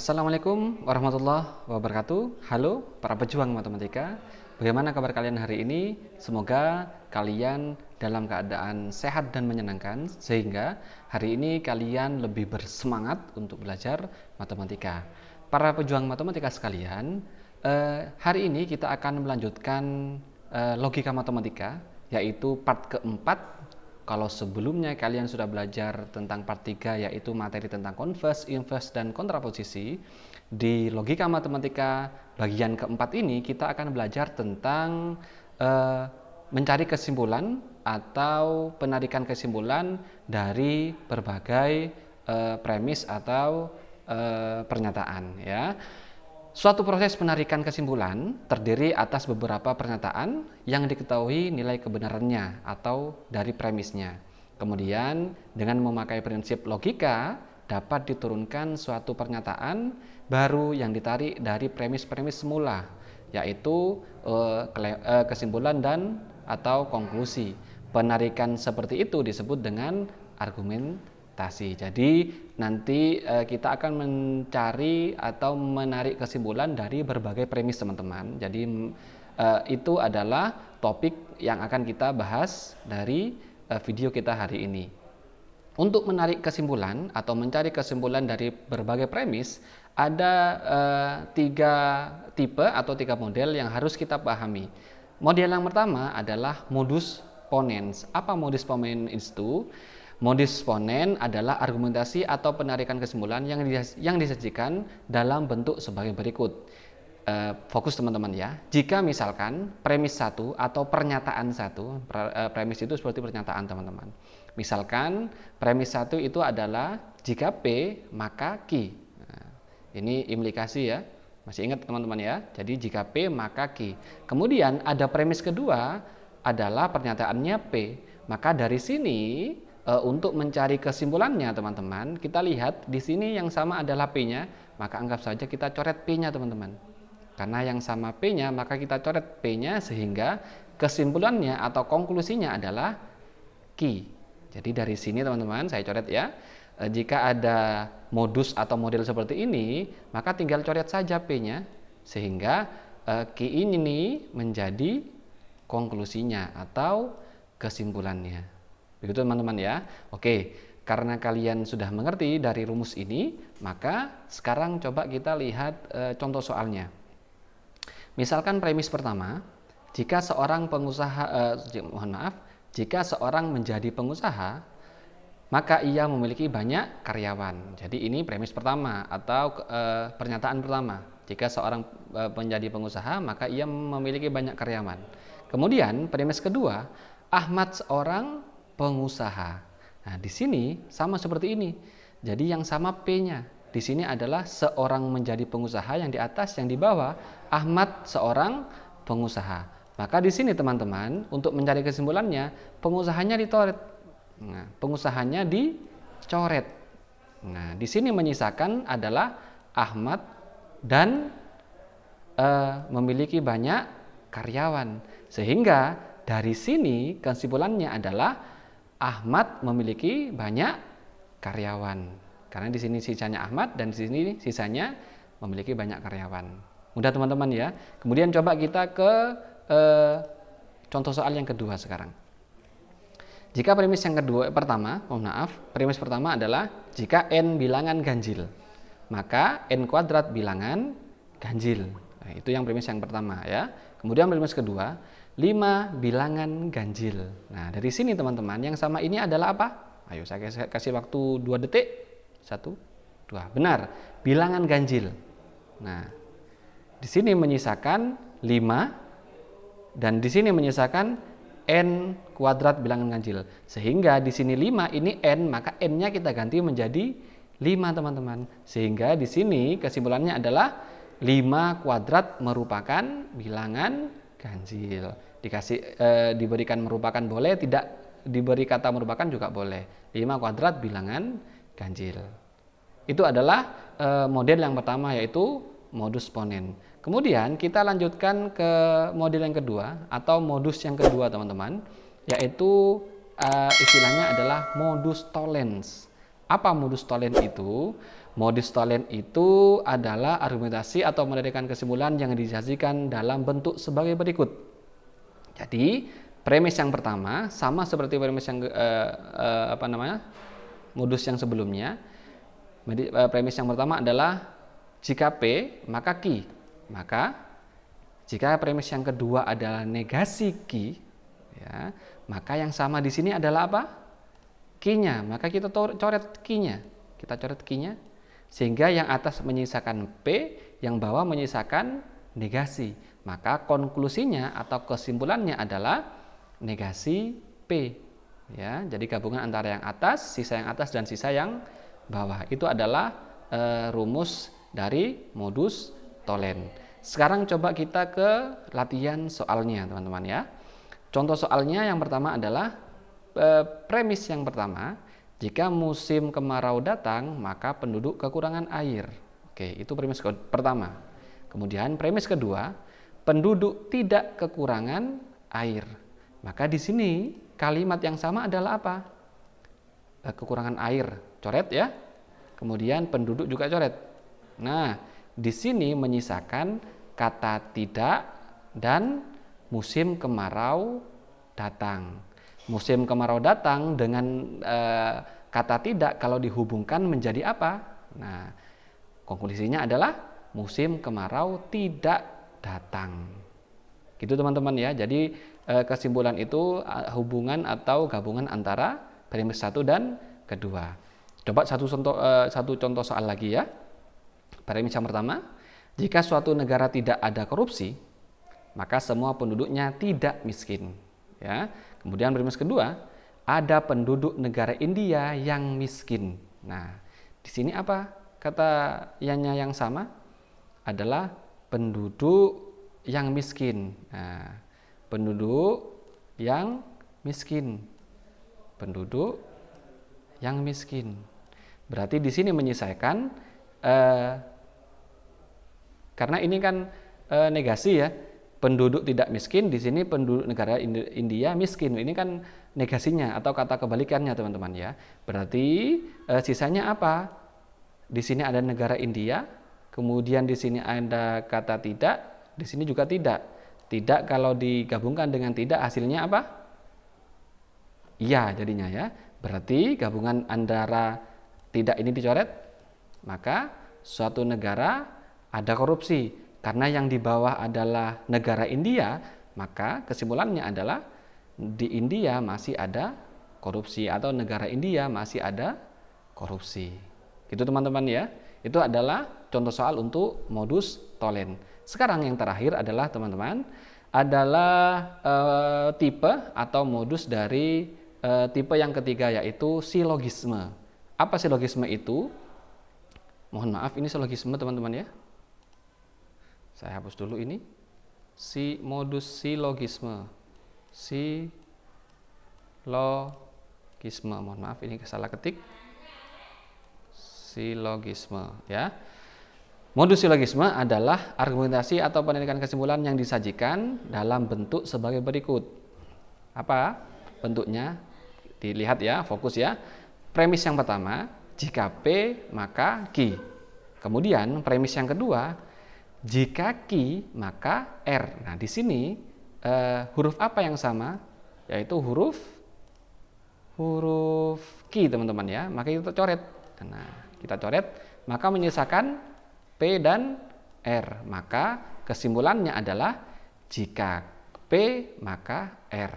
Assalamualaikum warahmatullahi wabarakatuh. Halo para pejuang matematika. Bagaimana kabar kalian hari ini? Semoga kalian dalam keadaan sehat dan menyenangkan sehingga hari ini kalian lebih bersemangat untuk belajar matematika. Para pejuang matematika sekalian, hari ini kita akan melanjutkan logika matematika, yaitu part keempat. Kalau sebelumnya kalian sudah belajar tentang part 3, yaitu materi tentang converse, inverse, dan kontraposisi, di logika matematika bagian keempat ini kita akan belajar tentang mencari kesimpulan atau penarikan kesimpulan dari berbagai premis atau pernyataan, ya. Suatu proses penarikan kesimpulan terdiri atas beberapa pernyataan yang diketahui nilai kebenarannya atau dari premisnya. Kemudian dengan memakai prinsip logika dapat diturunkan suatu pernyataan baru yang ditarik dari premis-premis semula, yaitu kesimpulan dan atau konklusi. Penarikan seperti itu disebut dengan argumentasi. Jadi nanti kita akan mencari atau menarik kesimpulan dari berbagai premis, teman-teman. Jadi itu adalah topik yang akan kita bahas dari video kita hari ini. Untuk menarik kesimpulan atau mencari kesimpulan dari berbagai premis, ada 3 tipe atau 3 model yang harus kita pahami. Model yang pertama adalah modus ponens. Apa modus ponens itu? Modus ponens adalah argumentasi atau penarikan kesimpulan yang disajikan dalam bentuk sebagai berikut. Fokus teman-teman ya. Jika misalkan premis 1 atau pernyataan 1, premis itu seperti pernyataan teman-teman. Misalkan premis 1 itu adalah jika P maka Q. Nah, ini implikasi ya. Masih ingat teman-teman ya. Jadi jika P maka Q. Kemudian ada premis kedua adalah pernyataannya P. Maka dari sini untuk mencari kesimpulannya teman-teman, kita lihat di sini yang sama adalah P-nya, maka anggap saja kita coret P-nya teman-teman. Karena yang sama P-nya, maka kita coret P-nya sehingga kesimpulannya atau konklusinya adalah Q. Jadi dari sini teman-teman saya coret ya. Jika ada modus atau model seperti ini, maka tinggal coret saja P-nya sehingga Q ini menjadi konklusinya atau kesimpulannya. Begitu teman-teman ya. Oke, karena kalian sudah mengerti dari rumus ini, maka sekarang coba kita lihat contoh soalnya. Misalkan premis pertama, jika seorang menjadi pengusaha, maka ia memiliki banyak karyawan. Jadi ini premis pertama atau pernyataan pertama. Jika seorang menjadi pengusaha, maka ia memiliki banyak karyawan. Kemudian premis kedua, Ahmad seorang pengusaha. Nah, di sini sama seperti ini. Jadi yang sama P-nya. Di sini adalah seorang menjadi pengusaha, yang di atas, yang di bawah Ahmad seorang pengusaha. Maka di sini teman-teman, untuk mencari kesimpulannya, pengusahanya dicoret. Nah, pengusahanya dicoret. Nah, di sini menyisakan adalah Ahmad dan memiliki banyak karyawan. Sehingga dari sini kesimpulannya adalah Ahmad memiliki banyak karyawan. Karena di sini sisanya Ahmad dan di sini sisanya memiliki banyak karyawan. Mudah teman-teman ya. Kemudian coba kita ke contoh soal yang kedua sekarang. Jika premis yang premis pertama adalah jika n bilangan ganjil, maka n kuadrat bilangan ganjil. Nah, itu yang premis yang pertama ya. Kemudian premis kedua, 5 bilangan ganjil. Nah, dari sini teman-teman, yang sama ini adalah apa? Ayo saya kasih waktu 2 detik. 1, 2. Benar, bilangan ganjil. Nah, di sini menyisakan 5 dan di sini menyisakan n kuadrat bilangan ganjil. Sehingga di sini 5 ini n, maka n-nya kita ganti menjadi 5 teman-teman. Sehingga di sini kesimpulannya adalah 5 kuadrat merupakan bilangan ganjil. Diberikan merupakan boleh, tidak diberi kata merupakan juga boleh. 5 kuadrat bilangan ganjil. Itu adalah model yang pertama, yaitu modus ponens. Kemudian kita lanjutkan ke model yang kedua atau modus yang kedua teman-teman, yaitu istilahnya adalah modus tollens. Apa modus tollens itu? Modus tollens itu adalah argumentasi atau mendirikan kesimpulan yang disajikan dalam bentuk sebagai berikut. Jadi, premis yang pertama sama seperti premis yang modus yang sebelumnya. Premis yang pertama adalah jika P maka Q. Maka jika premis yang kedua adalah negasi Q, ya, maka yang sama di sini adalah apa? Q-nya. Maka kita coret Q-nya. Kita coret Q-nya. Sehingga yang atas menyisakan P, yang bawah menyisakan negasi. Maka konklusinya atau kesimpulannya adalah negasi P. Ya, jadi gabungan antara yang atas, sisa yang atas dan sisa yang bawah. Itu adalah rumus dari modus tollens. Sekarang coba kita ke latihan soalnya, teman-teman ya. Contoh soalnya yang pertama adalah premis yang pertama. Jika musim kemarau datang, maka penduduk kekurangan air. Oke, itu premis pertama. Kemudian premis kedua, penduduk tidak kekurangan air. Maka di sini kalimat yang sama adalah apa? Kekurangan air. Coret ya. Kemudian penduduk juga coret. Nah, di sini menyisakan kata tidak dan musim kemarau datang. Musim kemarau datang dengan kata tidak kalau dihubungkan menjadi apa? Nah, konklusinya adalah musim kemarau tidak datang. Gitu teman-teman ya. Jadi kesimpulan itu hubungan atau gabungan antara premis satu dan kedua. Coba satu contoh soal lagi ya. Premis yang pertama, jika suatu negara tidak ada korupsi, maka semua penduduknya tidak miskin. Ya. Kemudian premis kedua, ada penduduk negara India yang miskin. Nah, di sini apa kata yang sama? Adalah penduduk yang miskin. Nah, penduduk yang miskin. Penduduk yang miskin. Berarti di sini menyelesaikan karena ini kan negasi ya. Penduduk tidak miskin, di sini penduduk negara India miskin. Ini kan negasinya atau kata kebalikannya teman-teman ya. Berarti sisanya apa? Di sini ada negara India, kemudian di sini ada kata tidak, di sini juga tidak. Tidak kalau digabungkan dengan tidak hasilnya apa? Iya jadinya ya. Berarti gabungan antara tidak ini dicoret, maka suatu negara ada korupsi. Karena yang di bawah adalah negara India, maka kesimpulannya adalah di India masih ada korupsi atau negara India masih ada korupsi. Gitu teman-teman ya. Itu adalah contoh soal untuk modus tollens. Sekarang yang terakhir adalah teman-teman adalah tipe atau modus dari tipe yang ketiga yaitu silogisme. Apa silogisme itu? Mohon maaf ini silogisme teman-teman ya. Saya hapus dulu ini. Modus silogisme. Silogisme. Mohon maaf ini salah ketik. Silogisme ya. Modus silogisme adalah argumentasi atau pendidikan kesimpulan yang disajikan dalam bentuk sebagai berikut. Apa bentuknya? Dilihat ya, fokus ya. Premis yang pertama, jika P maka Q. Kemudian premis yang kedua, jika Q maka R. Nah, di sini huruf apa yang sama? Yaitu huruf Q, teman-teman ya. Maka kita coret. Nah, kita coret, maka menyisakan P dan R. Maka kesimpulannya adalah jika P maka R.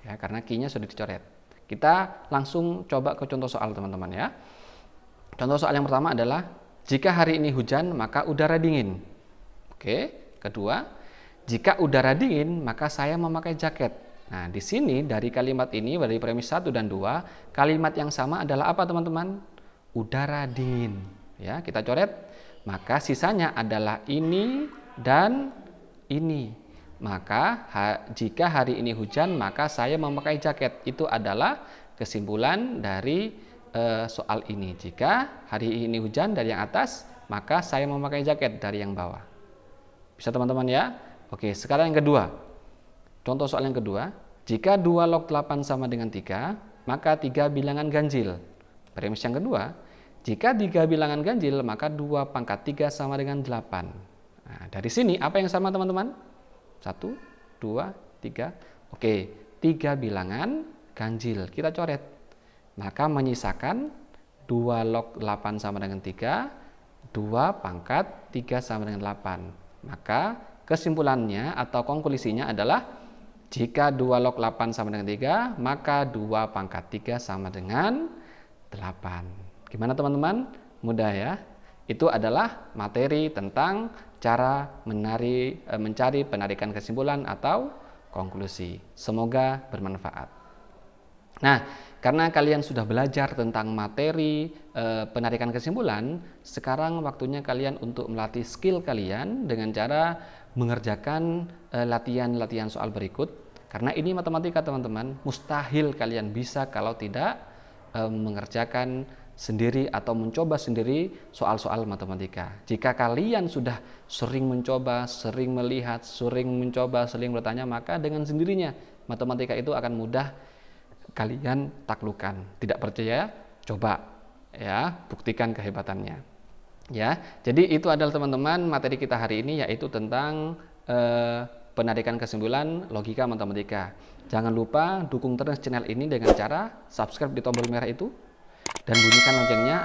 Ya, karena Q-nya sudah dicoret. Kita langsung coba ke contoh soal, teman-teman ya. Contoh soal yang pertama adalah jika hari ini hujan maka udara dingin. Oke, kedua, jika udara dingin maka saya memakai jaket. Nah, di sini dari kalimat ini dari premis 1 dan 2, kalimat yang sama adalah apa, teman-teman? Udara dingin. Ya, kita coret. Maka sisanya adalah ini dan ini. Maka jika hari ini hujan maka saya memakai jaket. Itu adalah kesimpulan dari soal ini. Jika hari ini hujan dari yang atas, maka saya memakai jaket dari yang bawah. Bisa teman-teman ya? Oke, sekarang yang kedua. Contoh soal yang kedua. Jika 2 log 8 sama dengan 3, maka 3 bilangan ganjil. Premis yang kedua. Jika 3 bilangan ganjil, maka 2 pangkat 3 sama dengan 8. Nah, dari sini apa yang sama teman-teman? 1, 2, 3. Oke, 3 bilangan ganjil. Kita coret. Maka menyisakan 2 log 8 sama dengan 3, 2 pangkat 3 sama dengan 8. Maka kesimpulannya atau konklusinya adalah jika 2 log 8 sama dengan 3, maka 2 pangkat 3 sama dengan 8. Gimana teman-teman? Mudah ya? Itu adalah materi tentang cara mencari penarikan kesimpulan atau konklusi. Semoga bermanfaat. Nah, karena kalian sudah belajar tentang materi penarikan kesimpulan, sekarang waktunya kalian untuk melatih skill kalian dengan cara mengerjakan latihan-latihan soal berikut. Karena ini matematika teman-teman, mustahil kalian bisa kalau tidak mengerjakan sendiri atau mencoba sendiri soal-soal matematika. Jika kalian sudah sering mencoba, sering melihat, sering mencoba, sering bertanya, maka dengan sendirinya matematika itu akan mudah kalian taklukkan. Tidak percaya? Coba ya, buktikan kehebatannya. Ya, jadi itu adalah teman-teman materi kita hari ini, yaitu tentang penarikan kesimpulan logika matematika. Jangan lupa dukung terus channel ini dengan cara subscribe di tombol merah itu dan bunyikan loncengnya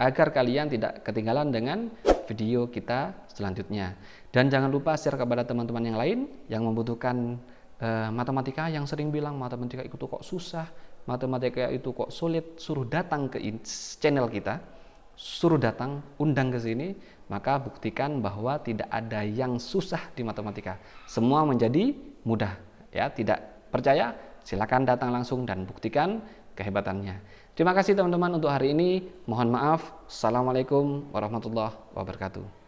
agar kalian tidak ketinggalan dengan video kita selanjutnya. Dan jangan lupa share kepada teman-teman yang lain yang membutuhkan matematika, yang sering bilang matematika itu kok susah, matematika itu kok sulit. Suruh datang ke channel kita, suruh datang, undang ke sini, maka buktikan bahwa tidak ada yang susah di matematika. Semua menjadi mudah. Ya, tidak percaya? Silakan datang langsung dan buktikan kehebatannya. Terima kasih teman-teman untuk hari ini. Mohon maaf. Assalamualaikum warahmatullahi wabarakatuh.